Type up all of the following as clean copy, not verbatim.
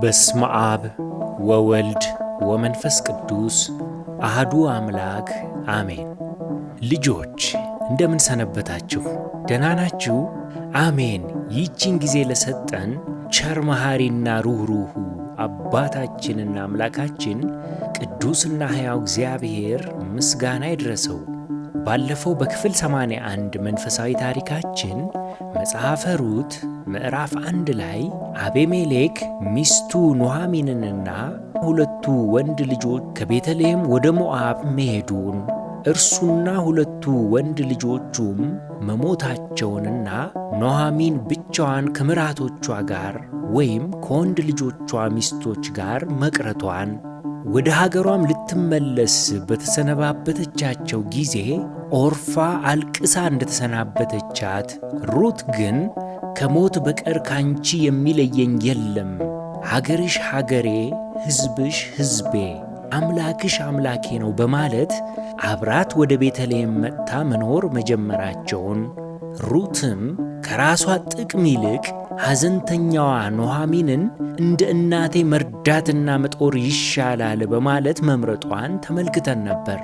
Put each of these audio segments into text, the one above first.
በስመ አብ ወወልድ ወመንፈስ ቅዱስ አሐዱ አምላክ አሜን። ልጆች እንደምን ሰነበታችሁ? ደህና ናችሁ? አሜን። ይህችን ጊዜ ለሰጠን ቸር መሐሪና ሩኅሩኅ አባታችንና አምላካችን ቅዱስና ሕያው እግዚአብሔር ምስጋና ይድረሰው። ባለፈው በክፍል 81 መንፈሳዊ ታሪካችን መጽሐፈ ሩት ምዕራፍ 1 ላይ አቤሜሌክ ሚስቱ ኑኃሚንንና ሁለቱ ወንድ ልጆች ከቤተልሔም ወደ ሞዓብ መሄዱን እርሱና ሁለቱ ወንድ ልጆቹም መሞታቸውንና ኑኃሚን ብቻዋን ከምራቶቿ ጋር ወይም ከወንድ ልጆቿ ሚስቶች ጋር መቅረቷን ወደ ሀገሯም ልትመለስ በተሰነባበተቻቸው ጊዜ ኦርፋ አልቅሳ እንደተሰናበተቻት፣ ሩት ግን ከሞት በቀር ካንቺ የሚለየኝ የለም፣ ሀገርሽ ሀገሬ፣ ሕዝብሽ ሕዝቤ፣ አምላክሽ አምላኬ ነው በማለት አብራት ወደ ቤተልሔም መጥታ መኖር መጀመራቸውን ሩትም ከራሷ ጥቅም ይልቅ ሐዘንተኛዋ ኑኃሚንን እንደ እናቴ መርዳትና መጦር ይሻላል በማለት መምረጧን ተመልክተን ነበር።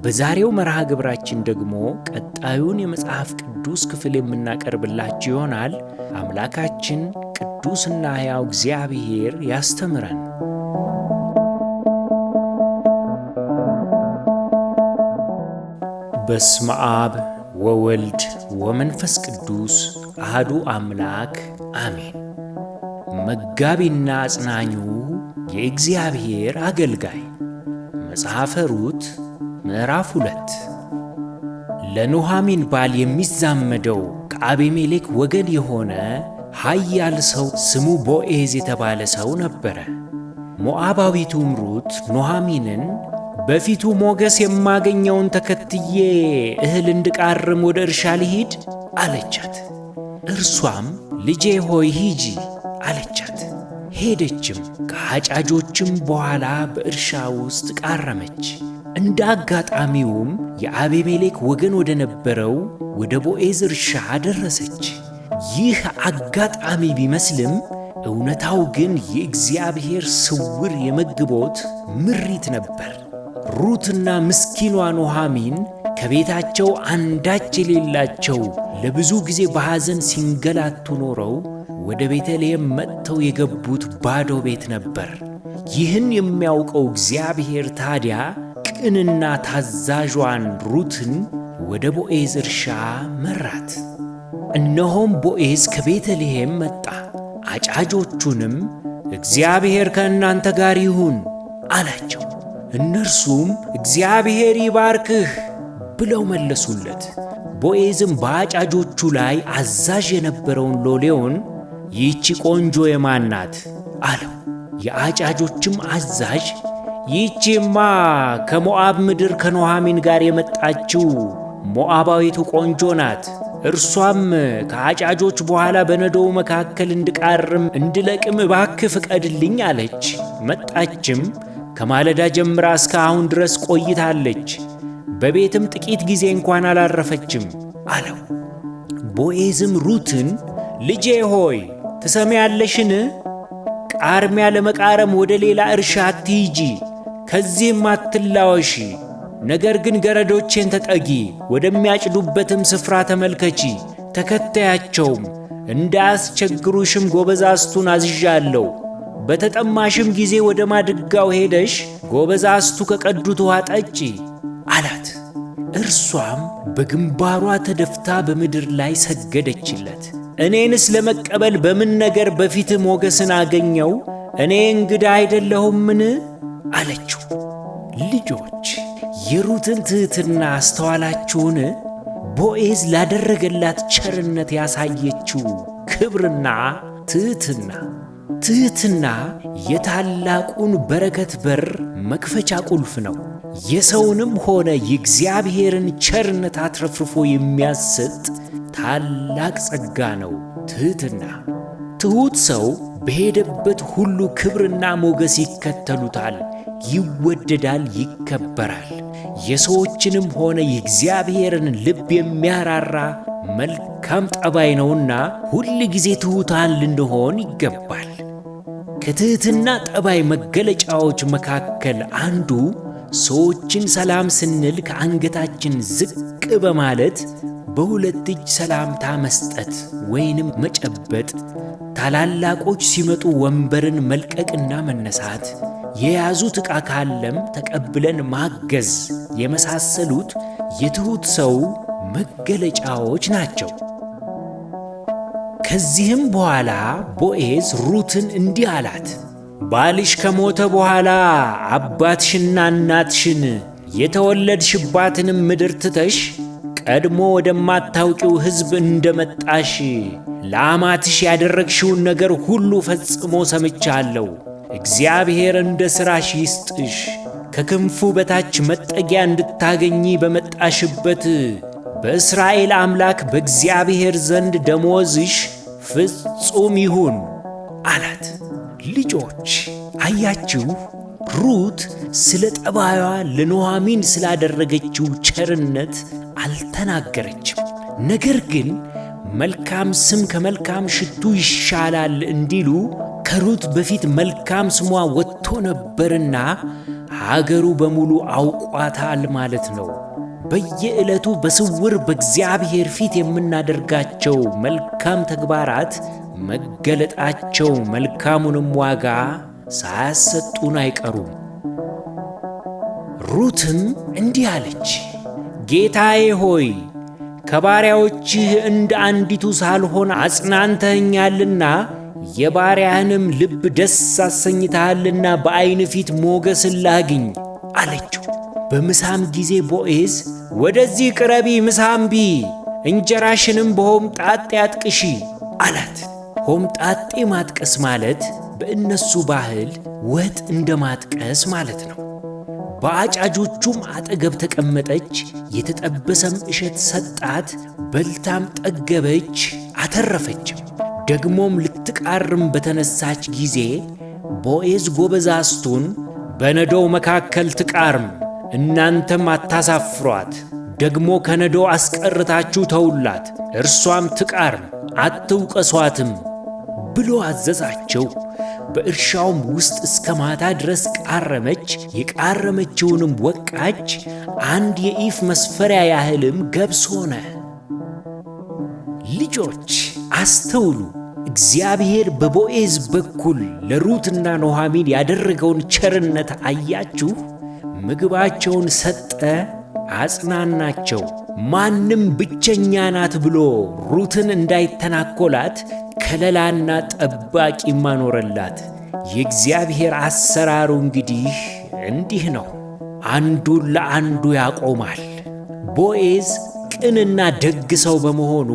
በዛሬው መርሃ ግብራችን ደግሞ ቀጣዩን የመጽሐፍ ቅዱስ ክፍል የምናቀርብላችሁ ይሆናል። አምላካችን ቅዱስና ሕያው እግዚአብሔር ያስተምረን። በስመ አብ ወወልድ ወመንፈስ ቅዱስ አሐዱ አምላክ አሜን። መጋቢና አጽናኙ የእግዚአብሔር አገልጋይ መጽሐፈ ሩት ምዕራፍ 2 ለኑኃሚን ባል የሚዛመደው ከአቤሜሌክ ወገን የሆነ ኃያል ሰው ስሙ ቦዔዝ የተባለ ሰው ነበረ። ሞዓባዊቱም ሩት ኑኃሚንን በፊቱ ሞገስ የማገኘውን ተከትዬ እህል እንድቃርም ወደ እርሻ ልሂድ አለቻት። እርሷም ልጄ ሆይ ሂጂ አለቻት። ሄደችም፣ ከአጫጆችም በኋላ በእርሻ ውስጥ ቃረመች። እንደ አጋጣሚውም የአቤሜሌክ ወገን ወደ ነበረው ወደ ቦዔዝ እርሻ ደረሰች። ይህ አጋጣሚ ቢመስልም እውነታው ግን የእግዚአብሔር ስውር የመግቦት ምሪት ነበር። ሩትና ምስኪኗ ኑኃሚን ከቤታቸው አንዳች የሌላቸው ለብዙ ጊዜ በሐዘን ሲንገላቱ ኖረው ወደ ቤተልሔም መጥተው የገቡት ባዶ ቤት ነበር። ይህን የሚያውቀው እግዚአብሔር ታዲያ ቅንና ታዛዧን ሩትን ወደ ቦዔዝ እርሻ መራት። እነሆም ቦዔዝ ከቤተልሔም መጣ። አጫጆቹንም እግዚአብሔር ከእናንተ ጋር ይሁን አላቸው። እነርሱም እግዚአብሔር ይባርክህ ብለው መለሱለት። ቦዔዝም በአጫጆቹ ላይ አዛዥ የነበረውን ሎሌውን ይህቺ ቆንጆ የማን ናት አለው። የአጫጆችም አዛዥ ይህቺማ ከሞዓብ ምድር ከኑኃሚን ጋር የመጣችው ሞዓባዊቱ ቆንጆ ናት፣ እርሷም ከአጫጆች በኋላ በነዶው መካከል እንድቃርም እንድለቅም እባክህ ፍቀድልኝ አለች። መጣችም፣ ከማለዳ ጀምራ እስከ አሁን ድረስ ቆይታለች፣ በቤትም ጥቂት ጊዜ እንኳን አላረፈችም አለው። ቦዔዝም ሩትን ልጄ ሆይ ትሰሚያለሽን? ቃርሚያ ለመቃረም ወደ ሌላ እርሻ አትሂጂ፣ ከዚህም አትላወሺ። ነገር ግን ገረዶቼን ተጠጊ፣ ወደሚያጭዱበትም ስፍራ ተመልከቺ፣ ተከተያቸውም፣ እንዳያስቸግሩሽም ጎበዛዝቱን አዝዣለሁ። በተጠማሽም ጊዜ ወደ ማድጋው ሄደሽ ጎበዛዝቱ ከቀዱት ውሃ ጠጪ አላት። እርሷም በግንባሯ ተደፍታ በምድር ላይ ሰገደችለት። እኔንስ ለመቀበል በምን ነገር በፊት ሞገስን አገኘው? እኔ እንግዳ አይደለሁምን? አለችው። ልጆች የሩትን ትሕትና አስተዋላችሁን? ቦዔዝ ላደረገላት ቸርነት ያሳየችው ክብርና ትሕትና ትሕትና የታላቁን በረከት በር መክፈቻ ቁልፍ ነው። የሰውንም ሆነ የእግዚአብሔርን ቸርነት አትረፍርፎ የሚያሰጥ ታላቅ ጸጋ ነው ትሕትና። ትሑት ሰው በሄደበት ሁሉ ክብርና ሞገስ ይከተሉታል፣ ይወደዳል፣ ይከበራል። የሰዎችንም ሆነ የእግዚአብሔርን ልብ የሚያራራ መልካም ጠባይ ነውና ሁል ጊዜ ትሑታን ልንሆን ይገባል። ከትሕትና ጠባይ መገለጫዎች መካከል አንዱ ሰዎችን ሰላም ስንል ከአንገታችን ዝቅ በማለት በሁለት እጅ ሰላምታ መስጠት ወይንም መጨበጥ፣ ታላላቆች ሲመጡ ወንበርን መልቀቅና መነሳት፣ የያዙት ዕቃ ካለም ተቀብለን ማገዝ የመሳሰሉት የትሑት ሰው መገለጫዎች ናቸው። ከዚህም በኋላ ቦዔዝ ሩትን እንዲህ አላት፣ ባልሽ ከሞተ በኋላ አባትሽና እናትሽን የተወለድሽባትንም ምድር ትተሽ ቀድሞ ወደማታውቂው ሕዝብ እንደመጣሽ ለአማትሽ ያደረግሽውን ነገር ሁሉ ፈጽሞ ሰምቻለሁ። እግዚአብሔር እንደ ሥራሽ ይስጥሽ። ከክንፉ በታች መጠጊያ እንድታገኚ በመጣሽበት በእስራኤል አምላክ በእግዚአብሔር ዘንድ ደሞዝሽ ፍጹም ይሁን አላት። ልጆች አያችሁ፣ ሩት ስለ ጠባዩዋ ለኑኃሚን ስላደረገችው ቸርነት አልተናገረችም። ነገር ግን መልካም ስም ከመልካም ሽቱ ይሻላል እንዲሉ ከሩት በፊት መልካም ስሟ ወጥቶ ነበርና ሀገሩ በሙሉ አውቋታል ማለት ነው። በየዕለቱ በስውር በእግዚአብሔር ፊት የምናደርጋቸው መልካም ተግባራት መገለጣቸው መልካሙንም ዋጋ ሳያሰጡን አይቀሩም። ሩትም እንዲህ አለች፣ ጌታዬ ሆይ ከባሪያዎችህ እንደ አንዲቱ ሳልሆን አጽናንተኸኛልና የባሪያህንም ልብ ደስ አሰኝተሃልና በዐይን ፊት ሞገስን ላግኝ አለችው። በምሳም ጊዜ ቦዔዝ ወደዚህ ቅረቢ፣ ምሳም ብዪ፣ እንጀራሽንም በሆምጣጤ አጥቅሺ አላት። ሆምጣጤ ማጥቀስ ማለት በእነሱ ባህል ወጥ እንደ ማጥቀስ ማለት ነው። በአጫጆቹም አጠገብ ተቀመጠች፣ የተጠበሰም እሸት ሰጣት፣ በልታም ጠገበች አተረፈችም። ደግሞም ልትቃርም በተነሳች ጊዜ ቦዔዝ ጎበዛዝቱን በነዶው መካከል ትቃርም፣ እናንተም አታሳፍሯት፣ ደግሞ ከነዶ አስቀርታችሁ ተውላት፣ እርሷም ትቃርም፣ አትውቀሷትም ብሎ አዘዛቸው። በእርሻውም ውስጥ እስከ ማታ ድረስ ቃረመች፣ የቃረመችውንም ወቃች፣ 1 የኢፍ መስፈሪያ ያህልም ገብስ ሆነ። ልጆች አስተውሉ፣ እግዚአብሔር በቦዔዝ በኩል ለሩትና ኑኃሚን ያደረገውን ቸርነት አያችሁ? ምግባቸውን ሰጠ፣ አጽናናቸው። ማንም ብቸኛ ናት ብሎ ሩትን እንዳይተናኮላት ከለላና ጠባቂ ማኖረላት። የእግዚአብሔር አሰራሩ እንዲህ ነው፣ አንዱን ለአንዱ ያቆማል። ቦዔዝ ቅንና ደግ ሰው በመሆኑ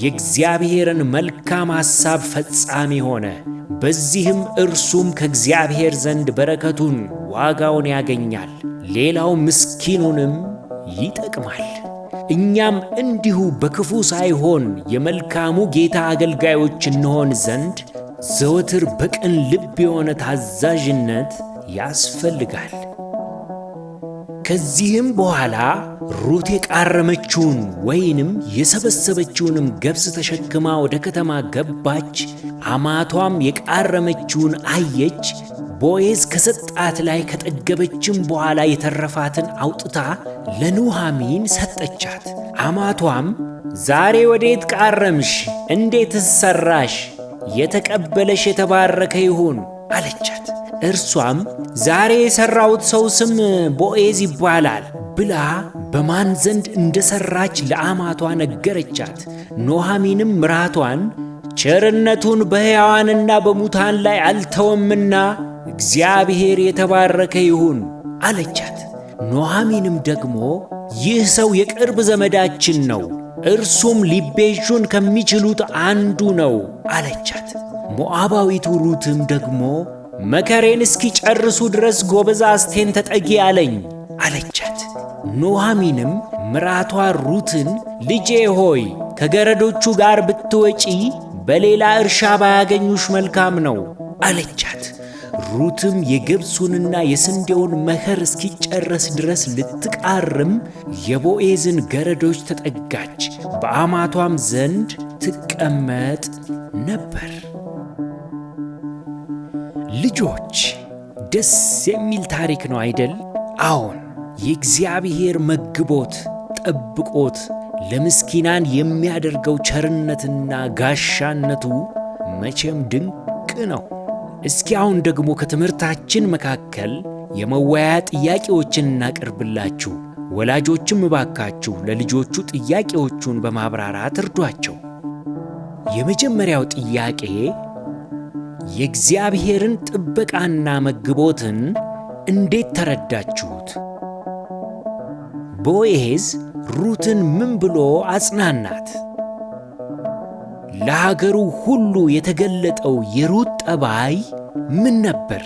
የእግዚአብሔርን መልካም ሐሳብ ፈጻሚ ሆነ። በዚህም እርሱም ከእግዚአብሔር ዘንድ በረከቱን ዋጋውን ያገኛል፣ ሌላው ምስኪኑንም ይጠቅማል። እኛም እንዲሁ በክፉ ሳይሆን የመልካሙ ጌታ አገልጋዮች እንሆን ዘንድ ዘወትር በቅን ልብ የሆነ ታዛዥነት ያስፈልጋል። ከዚህም በኋላ ሩት የቃረመችውን ወይንም የሰበሰበችውንም ገብስ ተሸክማ ወደ ከተማ ገባች። አማቷም የቃረመችውን አየች። ቦዔዝ ከሰጣት ላይ ከጠገበችም በኋላ የተረፋትን አውጥታ ለኑኃሚን ሰጠቻት። አማቷም ዛሬ ወዴት ቃረምሽ? እንዴትስ ሠራሽ? የተቀበለሽ የተባረከ ይሁን አለቻት። እርሷም ዛሬ የሠራሁት ሰው ስም ቦዔዝ ይባላል ብላ በማን ዘንድ እንደ ሠራች ለአማቷ ነገረቻት። ኑኃሚንም ምራቷን ቸርነቱን በሕያዋንና በሙታን ላይ አልተወምና እግዚአብሔር የተባረከ ይሁን አለቻት። ኑኃሚንም ደግሞ ይህ ሰው የቅርብ ዘመዳችን ነው፣ እርሱም ሊቤዡን ከሚችሉት አንዱ ነው አለቻት። ሞዓባዊቱ ሩትም ደግሞ መከሬን እስኪጨርሱ ድረስ ጎበዛዝቴን ተጠጊ አለኝ አለቻት። ኑኃሚንም ምራቷ ሩትን ልጄ ሆይ ከገረዶቹ ጋር ብትወጪ በሌላ እርሻ ባያገኙሽ መልካም ነው አለቻት። ሩትም የገብሱንና የስንዴውን መኸር እስኪጨረስ ድረስ ልትቃርም የቦዔዝን ገረዶች ተጠጋች፣ በአማቷም ዘንድ ትቀመጥ ነበር። ልጆች ደስ የሚል ታሪክ ነው አይደል? አዎን፣ የእግዚአብሔር መግቦት ጠብቆት ለምስኪናን የሚያደርገው ቸርነትና ጋሻነቱ መቼም ድንቅ ነው። እስኪ አሁን ደግሞ ከትምህርታችን መካከል የመወያያ ጥያቄዎችን እናቀርብላችሁ። ወላጆችም እባካችሁ ለልጆቹ ጥያቄዎቹን በማብራራት እርዷቸው። የመጀመሪያው ጥያቄ የእግዚአብሔርን ጥበቃና መግቦትን እንዴት ተረዳችሁት? ቦዔዝ ሩትን ምን ብሎ አጽናናት? ለሀገሩ ሁሉ የተገለጠው የሩት ጠባይ ምን ነበር?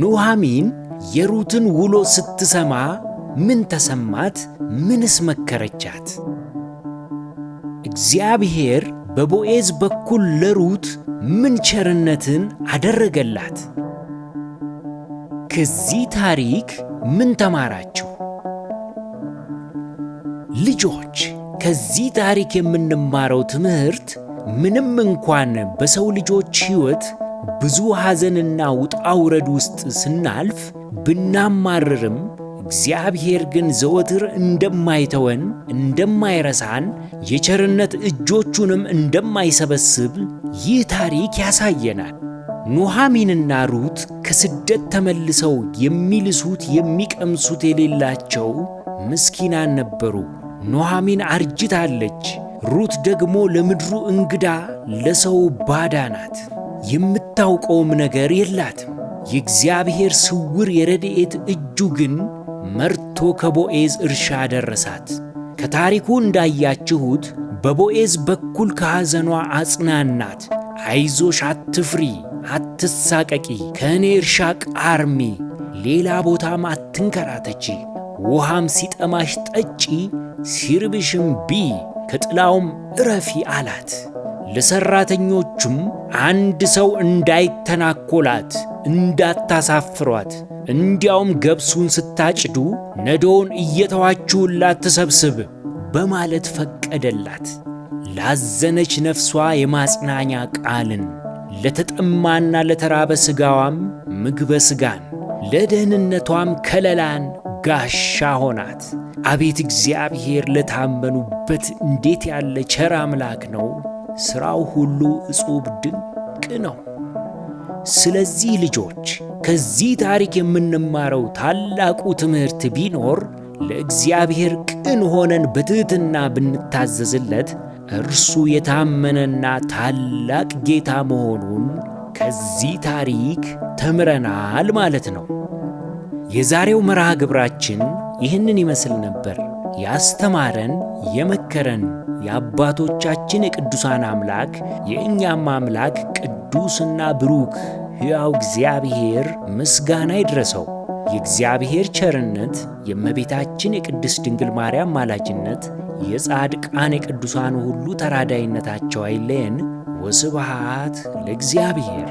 ኑኃሚን የሩትን ውሎ ስትሰማ ምን ተሰማት? ምንስ መከረቻት? እግዚአብሔር በቦዔዝ በኩል ለሩት ምን ቸርነትን አደረገላት? ከዚህ ታሪክ ምን ተማራችሁ? ልጆች ከዚህ ታሪክ የምንማረው ትምህርት ምንም እንኳን በሰው ልጆች ሕይወት ብዙ ሐዘንና ውጣ ውረድ ውስጥ ስናልፍ ብናማርርም እግዚአብሔር ግን ዘወትር እንደማይተወን፣ እንደማይረሳን፣ የቸርነት እጆቹንም እንደማይሰበስብ ይህ ታሪክ ያሳየናል። ኑኃሚንና ሩት ከስደት ተመልሰው የሚልሱት የሚቀምሱት የሌላቸው ምስኪናን ነበሩ። ኑኃሚን አርጅታለች፣ ሩት ደግሞ ለምድሩ እንግዳ ለሰው ባዳ ናት። የምታውቀውም ነገር የላትም። የእግዚአብሔር ስውር የረድኤት እጁ ግን መርቶ ከቦዔዝ እርሻ ደረሳት። ከታሪኩ እንዳያችሁት በቦዔዝ በኩል ከሐዘኗ አጽናናት። አይዞሽ፣ አትፍሪ፣ አትሳቀቂ፣ ከእኔ እርሻ ቃርሚ፣ ሌላ ቦታም አትንከራተቺ፣ ውሃም ሲጠማሽ ጠጪ፣ ሲርብሽም ብዪ፣ ከጥላውም እረፊ አላት። ለሠራተኞቹም አንድ ሰው እንዳይተናኰላት፣ እንዳታሳፍሯት፣ እንዲያውም ገብሱን ስታጭዱ ነዶውን እየተዋችሁላት ትሰብስብ በማለት ፈቀደላት። ላዘነች ነፍሷ የማጽናኛ ቃልን፣ ለተጠማና ለተራበ ሥጋዋም ምግበ ሥጋን፣ ለደህንነቷም ከለላን ጋሻ ሆናት። አቤት እግዚአብሔር ለታመኑበት እንዴት ያለ ቸር አምላክ ነው! ሥራው ሁሉ ዕጹብ ድንቅ ነው። ስለዚህ ልጆች ከዚህ ታሪክ የምንማረው ታላቁ ትምህርት ቢኖር ለእግዚአብሔር ቅን ሆነን በትሕትና ብንታዘዝለት እርሱ የታመነና ታላቅ ጌታ መሆኑን ከዚህ ታሪክ ተምረናል ማለት ነው። የዛሬው መርሃ ግብራችን ይህንን ይመስል ነበር። ያስተማረን የመከረን የአባቶቻችን የቅዱሳን አምላክ የእኛም አምላክ ቅዱስና ብሩክ ሕያው እግዚአብሔር ምስጋና ይድረሰው። የእግዚአብሔር ቸርነት፣ የእመቤታችን የቅድስት ድንግል ማርያም ማላጅነት፣ የጻድቃን የቅዱሳን ሁሉ ተራዳይነታቸው አይለየን። ወስብሐት ለእግዚአብሔር።